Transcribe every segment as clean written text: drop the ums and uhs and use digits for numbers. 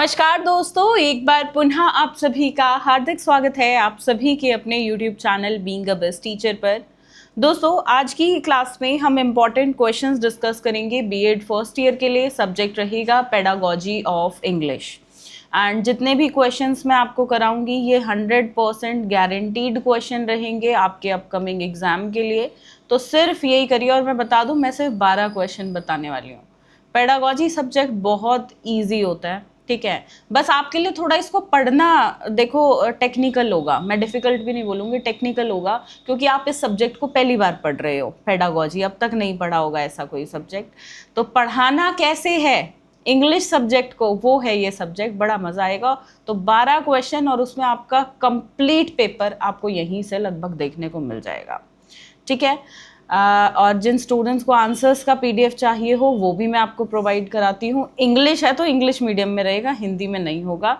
नमस्कार दोस्तों, एक बार पुनः आप सभी का हार्दिक स्वागत है आप सभी के अपने YouTube channel being a best teacher पर। दोस्तों, आज की क्लास में हम इम्पॉर्टेंट क्वेश्चंस डिस्कस करेंगे। बीएड फर्स्ट ईयर के लिए सब्जेक्ट रहेगा पेडागोजी ऑफ इंग्लिश। एंड जितने भी क्वेश्चंस मैं आपको कराऊंगी ये 100% गारंटीड क्वेश्चन रहेंगे आपके अपकमिंग एग्जाम के लिए। तो सिर्फ यही करिए, और मैं बता दूं मैं सिर्फ 12 क्वेश्चन बताने वाली हूँ। पेडागोजी सब्जेक्ट बहुत ईजी होता है, ठीक है। बस आपके लिए थोड़ा इसको पढ़ना देखो टेक्निकल होगा, मैं डिफिकल्ट भी नहीं बोलूँगी, टेक्निकल होगा, क्योंकि आप इस सब्जेक्ट को पहली बार पढ़ रहे हो। पेडागोजी अब तक नहीं पढ़ा होगा ऐसा कोई सब्जेक्ट। तो पढ़ाना कैसे है इंग्लिश सब्जेक्ट को, वो है ये सब्जेक्ट, बड़ा मज़ा आएगा। तो 12 क्वेश्चन और उसमें आपका कंप्लीट पेपर आपको यहीं से लगभग देखने को मिल जाएगा, ठीक है। और जिन स्टूडेंट्स को आंसर्स का पीडीएफ चाहिए हो वो भी मैं आपको प्रोवाइड कराती हूँ। इंग्लिश है तो इंग्लिश मीडियम में रहेगा, हिंदी में नहीं होगा।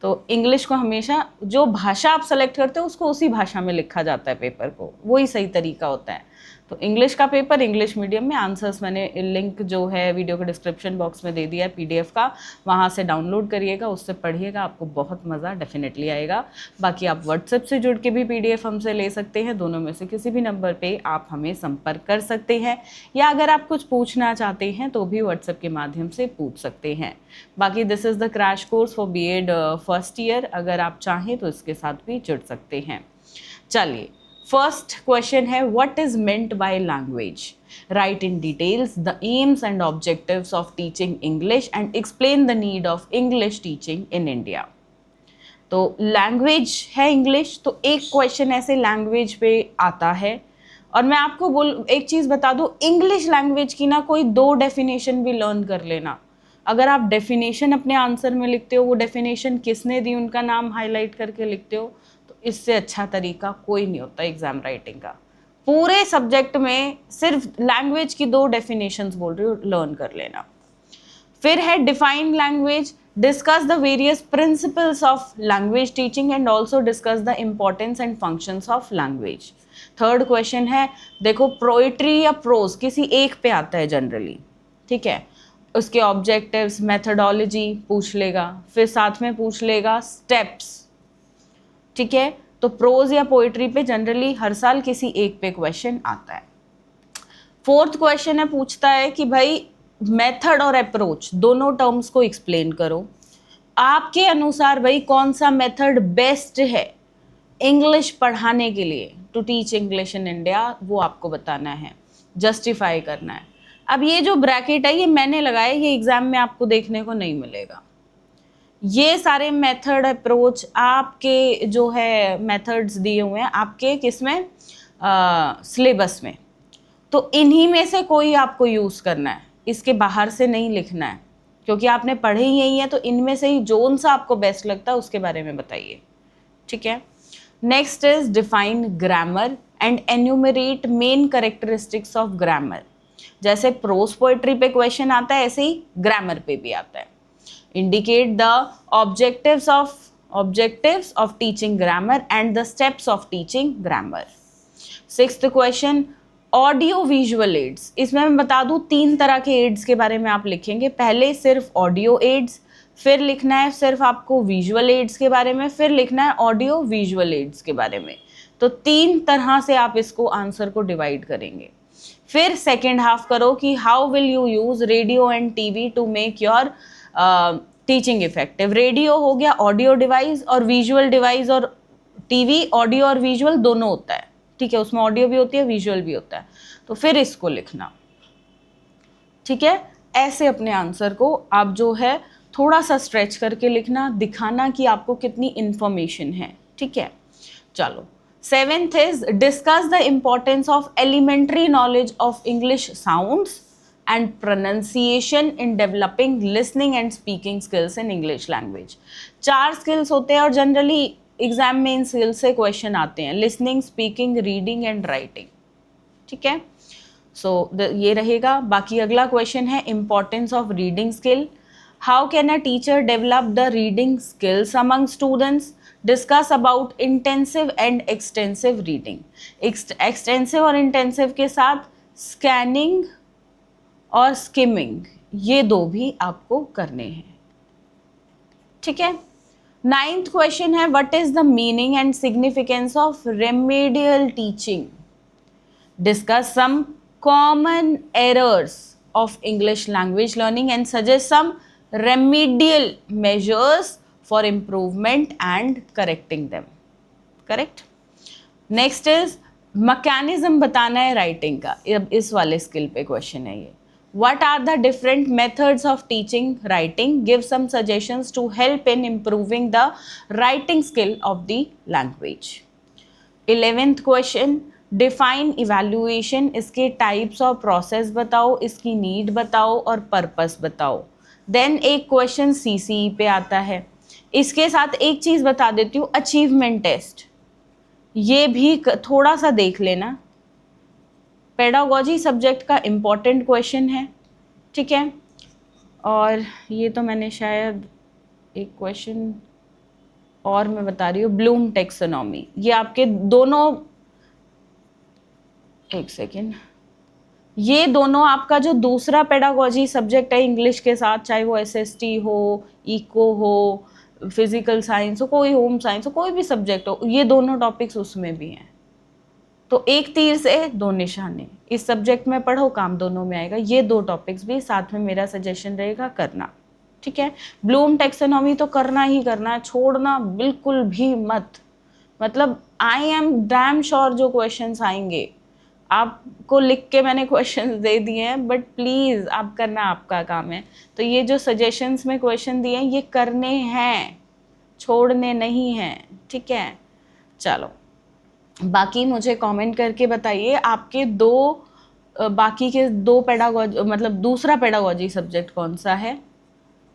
तो इंग्लिश को हमेशा जो भाषा आप सेलेक्ट करते हो उसको उसी भाषा में लिखा जाता है पेपर को, वही सही तरीका होता है। तो इंग्लिश का पेपर इंग्लिश मीडियम में, आंसर्स मैंने लिंक जो है वीडियो के डिस्क्रिप्शन बॉक्स में दे दिया है पीडीएफ का, वहाँ से डाउनलोड करिएगा, उससे पढ़िएगा, आपको बहुत मज़ा डेफिनेटली आएगा। बाकी आप व्हाट्सएप से जुड़ के भी पीडीएफ हमसे ले सकते हैं, दोनों में से किसी भी नंबर पे आप हमें संपर्क कर सकते हैं, या अगर आप कुछ पूछना चाहते हैं तो भी व्हाट्सएप के माध्यम से पूछ सकते हैं। बाकी this is the crash course for BEd first year, अगर आप चाहें तो इसके साथ भी जुड़ सकते हैं। चलिए, फर्स्ट क्वेश्चन है, what is meant by language? Right in details the AIIMS and objectives of teaching English and explain the need of English teaching in India. तो लैंग्वेज है इंग्लिश, तो एक क्वेश्चन ऐसे लैंग्वेज पे आता है। और मैं आपको एक चीज़ बता दूँ, इंग्लिश लैंग्वेज की ना कोई 2 डेफिनेशन भी लर्न कर लेना। अगर आप डेफिनेशन अपने आंसर में लिखते हो, वो डेफिनेशन किसने दी उनका नाम हाईलाइट करके लिखते हो, तो इससे अच्छा तरीका कोई नहीं होता एग्जाम राइटिंग का। पूरे सब्जेक्ट में सिर्फ लैंग्वेज की 2 डेफिनेशंस बोल रही हो, लर्न कर लेना। फिर है define language, discuss the various principles of language teaching and also discuss the importance and functions of language. Third question है, देखो पोएट्री या प्रोज किसी एक पे आता है जनरली, ठीक है। उसके ऑब्जेक्टिव्स, मेथडोलॉजी पूछ लेगा, फिर साथ में पूछ लेगा स्टेप्स, ठीक है। तो प्रोज या पोएट्री पे जनरली हर साल किसी एक पे क्वेश्चन आता है। फोर्थ क्वेश्चन है, पूछता है कि भाई मेथड और अप्रोच दोनों टर्म्स को एक्सप्लेन करो। आपके अनुसार भाई कौन सा मेथड बेस्ट है इंग्लिश पढ़ाने के लिए, to teach English in India, वो आपको बताना है, जस्टिफाई करना है। अब ये जो ब्रैकेट है ये मैंने लगाया, ये एग्जाम में आपको देखने को नहीं मिलेगा। ये सारे मेथड अप्रोच आपके जो है मेथड्स दिए हुए हैं आपके किसमें, सिलेबस में। तो इन्हीं में से कोई आपको यूज़ करना है, इसके बाहर से नहीं लिखना है, क्योंकि आपने पढ़े ही यही है। तो इनमें से ही जोन सा आपको बेस्ट लगता है उसके बारे में बताइए, ठीक है। Next is define grammar and enumerate main characteristics of grammar. जैसे प्रोज पोएट्री पे क्वेश्चन आता है, ऐसे ही ग्रामर पे भी आता है। Indicate the objectives of teaching grammar and the steps of teaching grammar. Sixth question, audio visual aids. इसमें मैं बता दूं 3 तरह के एड्स के बारे में आप लिखेंगे। पहले सिर्फ ऑडियो एड्स, फिर लिखना है सिर्फ आपको विजुअल एड्स के बारे में, फिर लिखना है ऑडियो विजुअल एड्स के बारे में। तो 3 तरह से आप इसको आंसर को डिवाइड करेंगे। फिर सेकेंड हाफ करो कि how will you use radio and TV to make your teaching effective. Radio हो गया ऑडियो डिवाइस, और विजुअल डिवाइस और टीवी ऑडियो और विजुअल दोनों होता है, ठीक है। उसमें ऑडियो भी होती है, विजुअल भी होता है। तो फिर इसको लिखना, ठीक है। ऐसे अपने आंसर को आप जो है थोड़ा सा स्ट्रेच करके लिखना, दिखाना कि आपको कितनी इंफॉर्मेशन है, ठीक है। चलो, 7th is discuss the importance of elementary knowledge of English sounds and pronunciation in developing listening and speaking skills in English language. 4 skills होते हैं और जनरली एग्जाम में इन स्किल्स से क्वेश्चन आते हैं, listening, speaking, reading and writing, ठीक है। सो ये रहेगा। बाकी अगला क्वेश्चन है importance of reading skill. How can a teacher develop the reading skills among students? Discuss about intensive and extensive reading. Extensive और इंटेंसिव के साथ स्कैनिंग और स्किमिंग, ये 2 भी आपको करने हैं। ठीक है। 9th क्वेश्चन है, what is the meaning and significance of remedial teaching? Discuss some common errors of English language learning and suggest some remedial measures for improvement and correcting them. Correct? Next is mechanism बताना है writing का, अब इस वाले skill पे question है ये. What are the different methods of teaching writing? Give some suggestions to help in improving the writing skill of the language. 11th question, define evaluation, इसके टाइप्स और प्रोसेस बताओ, इसकी नीड बताओ और पर्पस बताओ. देन एक क्वेश्चन CCE पे आता है. इसके साथ एक चीज़ बता देती हूँ, अचीवमेंट टेस्ट, ये भी थोड़ा सा देख लेना. पेडागोजी सब्जेक्ट का इम्पॉर्टेंट क्वेश्चन है, ठीक है. और ये तो मैंने शायद एक क्वेश्चन और मैं बता रही हूँ, ब्लूम टेक्सोनॉमी, ये आपके दोनों, एक सेकेंड, ये दोनों आपका जो दूसरा पेडागोजी सब्जेक्ट है इंग्लिश के साथ, चाहे वो SST हो, इको हो, फिजिकल साइंस हो, कोई होम साइंस हो, कोई भी सब्जेक्ट हो, ये दोनों टॉपिक्स उसमें भी हैं. तो एक तीर से दो निशाने, इस सब्जेक्ट में पढ़ो काम दोनों में आएगा. ये दो टॉपिक्स भी साथ में मेरा सजेशन रहेगा करना, ठीक है. ब्लूम टेक्सोनॉमी तो करना ही करना है, छोड़ना बिल्कुल भी मत. मतलब आई एम डैम श्योर जो क्वेश्चंस आएंगे, आपको लिख के मैंने क्वेश्चंस दे दिए हैं, बट प्लीज़ आप करना, आपका काम है. तो ये जो सजेशंस में क्वेश्चन दिए हैं ये करने हैं, छोड़ने नहीं हैं, ठीक है. चलो, बाकी मुझे कमेंट करके बताइए आपके बाकी के दो पेडागोजी, मतलब दूसरा पेडागोजी सब्जेक्ट कौन सा है,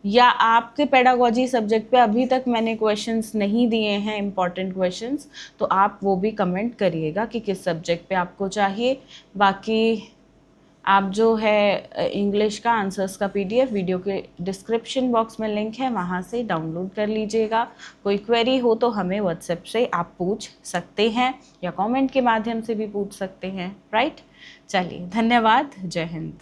या आपके पेडागोजी सब्जेक्ट पे अभी तक मैंने क्वेश्चंस नहीं दिए हैं इम्पॉर्टेंट क्वेश्चंस, तो आप वो भी कमेंट करिएगा कि किस सब्जेक्ट पे आपको चाहिए. बाकी आप जो है इंग्लिश का आंसर्स का PDF वीडियो के डिस्क्रिप्शन बॉक्स में लिंक है, वहाँ से डाउनलोड कर लीजिएगा. कोई क्वेरी हो तो हमें व्हाट्सएप से आप पूछ सकते हैं या कमेंट के माध्यम से भी पूछ सकते हैं, राइट. चलिए, धन्यवाद, जय हिंद.